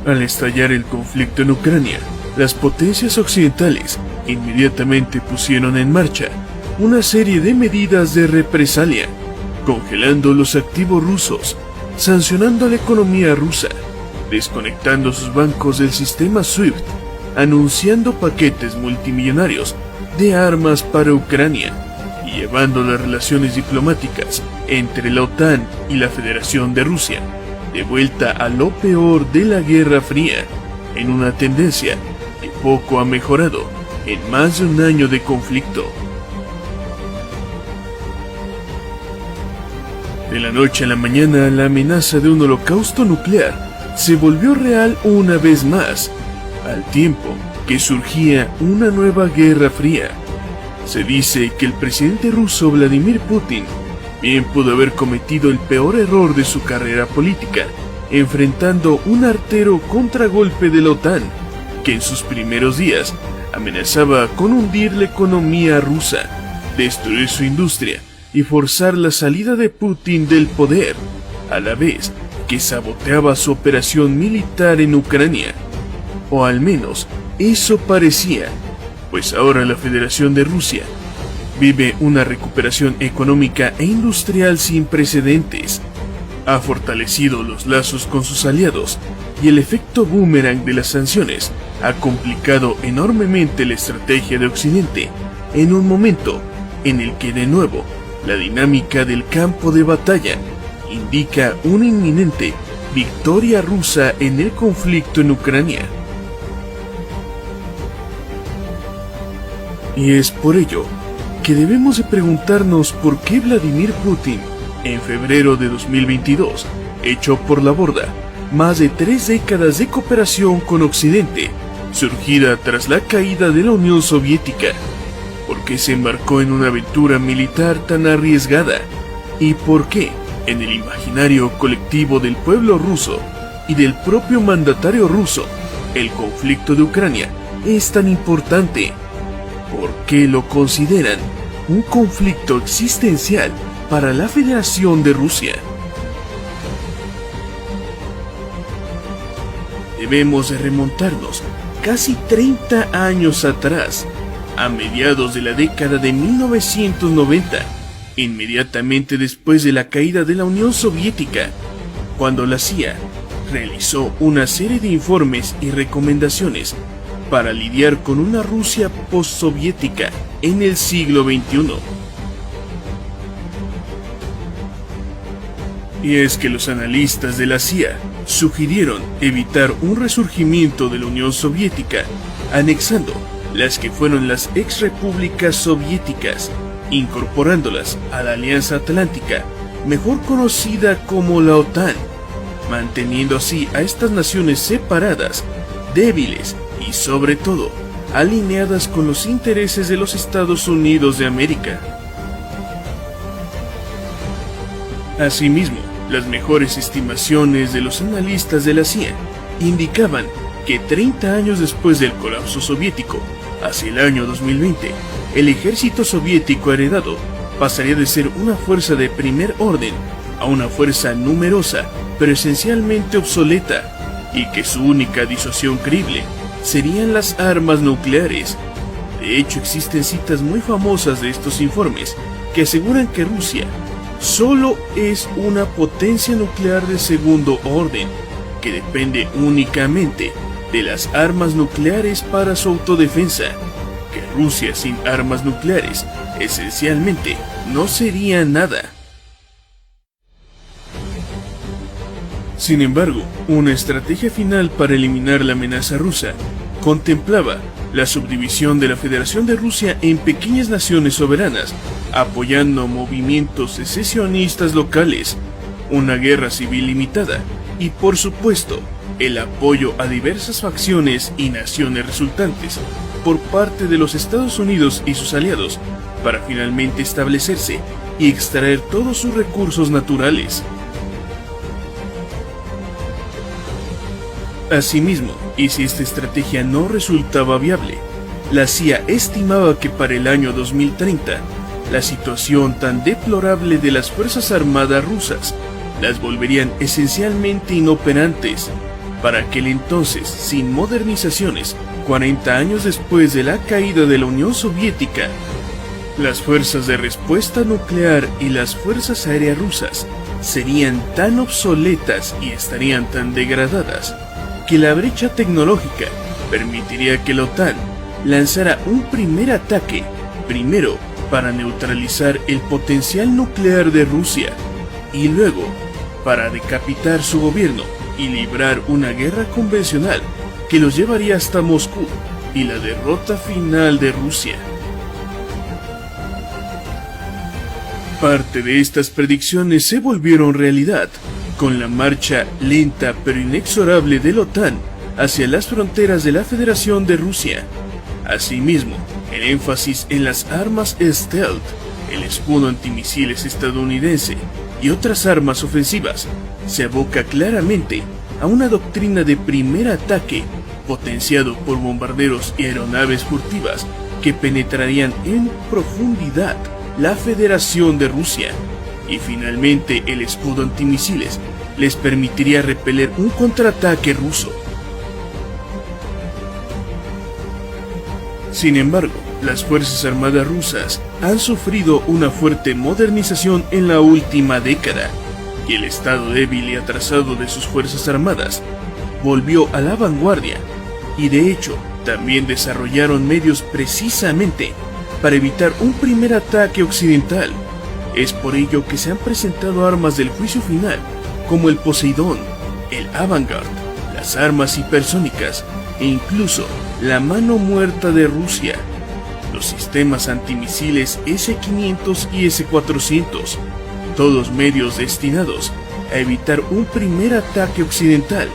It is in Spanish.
Al estallar el conflicto en Ucrania, las potencias occidentales inmediatamente pusieron en marcha una serie de medidas de represalia, congelando los activos rusos, sancionando a la economía rusa, desconectando sus bancos del sistema SWIFT, anunciando paquetes multimillonarios de armas para Ucrania y llevando las relaciones diplomáticas entre la OTAN y la Federación de Rusia de vuelta a lo peor de la Guerra Fría, en una tendencia que poco ha mejorado en más de un año de conflicto. De la noche a la mañana, la amenaza de un holocausto nuclear se volvió real una vez más, al tiempo que surgía una nueva Guerra Fría. Se dice que el presidente ruso Vladimir Putin bien pudo haber cometido el peor error de su carrera política, enfrentando un artero contragolpe de la OTAN, que en sus primeros días amenazaba con hundir la economía rusa, destruir su industria y forzar la salida de Putin del poder, a la vez que saboteaba su operación militar en Ucrania. O al menos eso parecía, pues ahora la Federación de Rusia vive una recuperación económica e industrial sin precedentes. Ha fortalecido los lazos con sus aliados y el efecto boomerang de las sanciones ha complicado enormemente la estrategia de Occidente en un momento en el que de nuevo la dinámica del campo de batalla indica una inminente victoria rusa en el conflicto en Ucrania. Y es por ello que debemos de preguntarnos por qué Vladimir Putin, en febrero de 2022, echó por la borda más de 3 décadas de cooperación con Occidente, surgida tras la caída de la Unión Soviética. ¿Por qué se embarcó en una aventura militar tan arriesgada? ¿Y por qué, en el imaginario colectivo del pueblo ruso y del propio mandatario ruso, el conflicto de Ucrania es tan importante? ¿Por qué lo consideran un conflicto existencial para la Federación de Rusia? Debemos de remontarnos casi 30 años atrás, a mediados de la década de 1990, inmediatamente después de la caída de la Unión Soviética, cuando la CIA realizó una serie de informes y recomendaciones para lidiar con una Rusia postsoviética en el siglo XXI. Y es que los analistas de la CIA sugirieron evitar un resurgimiento de la Unión Soviética, anexando las que fueron las ex-repúblicas soviéticas, incorporándolas a la Alianza Atlántica, mejor conocida como la OTAN, manteniendo así a estas naciones separadas, débiles y sobre todo alineadas con los intereses de los Estados Unidos de América. Asimismo, las mejores estimaciones de los analistas de la CIA indicaban que 30 años después del colapso soviético, hacia el año 2020, el ejército soviético heredado pasaría de ser una fuerza de primer orden a una fuerza numerosa pero esencialmente obsoleta, y que su única disuasión creíble serían las armas nucleares. De hecho, existen citas muy famosas de estos informes que aseguran que Rusia solo es una potencia nuclear de segundo orden, que depende únicamente de las armas nucleares para su autodefensa, que Rusia sin armas nucleares esencialmente no sería nada. Sin embargo, una estrategia final para eliminar la amenaza rusa contemplaba la subdivisión de la Federación de Rusia en pequeñas naciones soberanas, apoyando movimientos secesionistas locales, una guerra civil limitada y, por supuesto, el apoyo a diversas facciones y naciones resultantes por parte de los Estados Unidos y sus aliados para finalmente establecerse y extraer todos sus recursos naturales. Asimismo, y si esta estrategia no resultaba viable, la CIA estimaba que para el año 2030, la situación tan deplorable de las Fuerzas Armadas rusas las volverían esencialmente inoperantes, Para aquel entonces, sin modernizaciones, 40 años después de la caída de la Unión Soviética, las fuerzas de respuesta nuclear y las fuerzas aéreas rusas serían tan obsoletas y estarían tan degradadas que la brecha tecnológica permitiría que la OTAN lanzara un primer ataque, primero para neutralizar el potencial nuclear de Rusia y luego para decapitar su gobierno y librar una guerra convencional que los llevaría hasta Moscú y la derrota final de Rusia. Parte de estas predicciones se volvieron realidad, con la marcha lenta pero inexorable de la OTAN hacia las fronteras de la Federación de Rusia. Asimismo, el énfasis en las armas stealth, el escudo antimisiles estadounidense y otras armas ofensivas se aboca claramente a una doctrina de primer ataque potenciado por bombarderos y aeronaves furtivas que penetrarían en profundidad la Federación de Rusia, y finalmente el escudo antimisiles les permitiría repeler un contraataque ruso. Sin embargo, las Fuerzas Armadas rusas han sufrido una fuerte modernización en la última década, y el estado débil y atrasado de sus Fuerzas Armadas volvió a la vanguardia, y de hecho también desarrollaron medios precisamente para evitar un primer ataque occidental. Es por ello que se han presentado armas del juicio final, como el Poseidón, el Avangard, las armas hipersónicas e incluso la mano muerta de Rusia, los sistemas antimisiles S-500 y S-400, todos medios destinados a evitar un primer ataque occidental